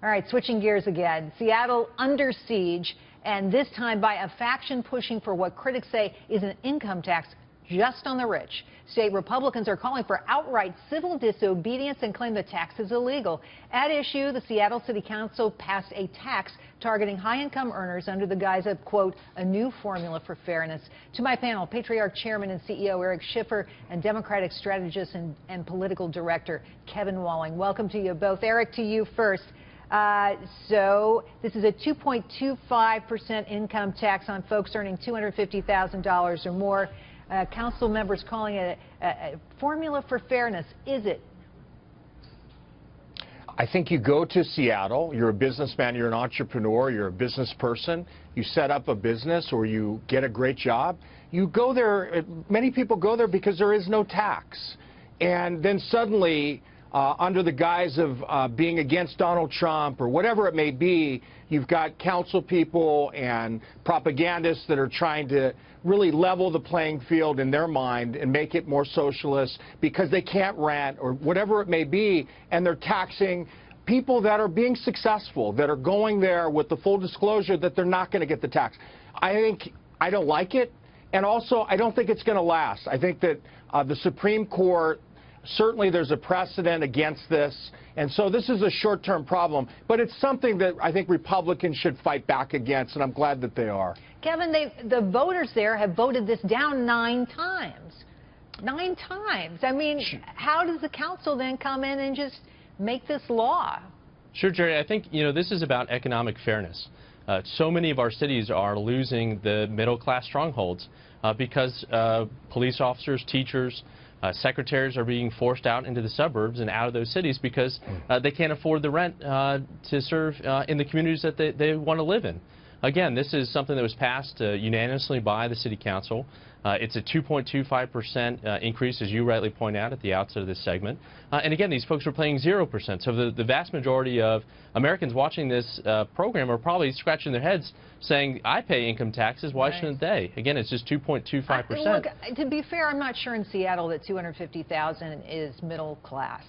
All right, switching gears again. Seattle under siege, and this time by a faction pushing for what critics say is an income tax just on the rich. State Republicans are calling for outright civil disobedience and claim the tax is illegal. At issue, the Seattle City Council passed a tax targeting high-income earners under the guise of, quote, a new formula for fairness. To my panel, Patriarch Chairman and CEO Eric Schiffer and Democratic Strategist and Political Director Kevin Walling. Welcome to you both. Eric, to you first. So this is a 2.25% income tax on folks earning $250,000 or more. Council members calling it a formula for fairness. Is it? I think you go to Seattle, you're a businessman, you're an entrepreneur, you're a business person, you set up a business or you get a great job. You go there, many people go there because there is no tax. And then suddenly, under the guise of being against Donald Trump or whatever it may be, you've got council people and propagandists that are trying to really level the playing field in their mind and make it more socialist because they can't rent or whatever it may be, and they're taxing people that are being successful, that are going there with the full disclosure that they're not going to get the tax. I don't like it, and also I don't think it's going to last. I think that the Supreme Court, certainly there's a precedent against this, and so this is a short-term problem, but it's something that I think Republicans should fight back against, and I'm glad that they are. Kevin, the voters there have voted this down 9 times. 9 times. I mean, how does the council then come in and just make this law? Sure, Jerry. I think, this is about economic fairness. So many of our cities are losing the middle-class strongholds because police officers, teachers, secretaries are being forced out into the suburbs and out of those cities because they can't afford the rent to serve in the communities that they want to live in. Again, this is something that was passed unanimously by the City Council. It's a 2.25% increase, as you rightly point out at the outset of this segment. And again, these folks are paying 0%. So the vast majority of Americans watching this program are probably scratching their heads saying, I pay income taxes, why shouldn't they? Again, it's just 2.25%. Look, to be fair, I'm not sure in Seattle that $250,000 is middle class.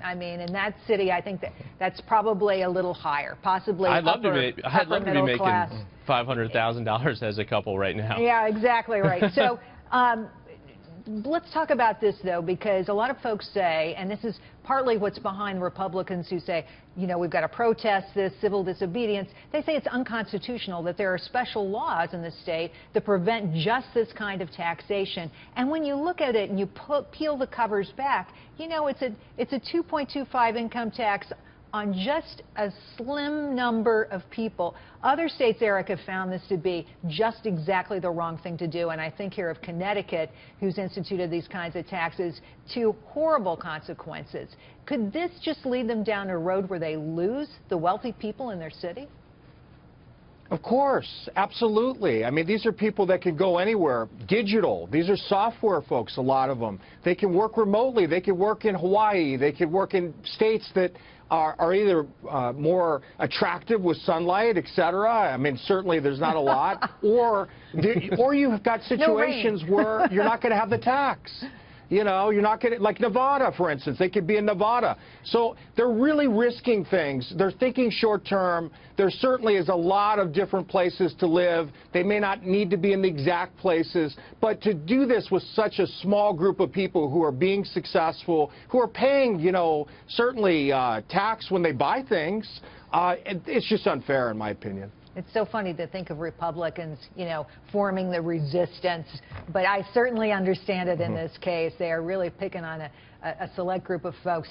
I mean, in that city, I think that's probably a little higher, possibly I'd love to be making class. $500,000 as a couple right now. Yeah, exactly right. So let's talk about this, though, because a lot of folks say, and this is partly what's behind Republicans who say, we've got to protest this civil disobedience. They say it's unconstitutional, that there are special laws in the state that prevent just this kind of taxation. And when you look at it and you peel the covers back, it's a 2.25 income tax on just a slim number of people. Other states, Eric, have found this to be just exactly the wrong thing to do. And I think here of Connecticut, who's instituted these kinds of taxes to horrible consequences. Could this just lead them down a road where they lose the wealthy people in their city? Of course, absolutely. I mean, these are people that can go anywhere. Digital. These are software folks, a lot of them. They can work remotely. They can work in Hawaii. They can work in states that are either more attractive with sunlight, et cetera. I mean, certainly there's not a lot. or you've got situations where you're not going to have the tax. You're not going to, like Nevada, for instance. They could be in Nevada. So they're really risking things. They're thinking short term. There certainly is a lot of different places to live. They may not need to be in the exact places. But to do this with such a small group of people who are being successful, who are paying, certainly tax when they buy things, it's just unfair, in my opinion. It's so funny to think of Republicans, forming the resistance, but I certainly understand it in this case. They are really picking on a select group of folks.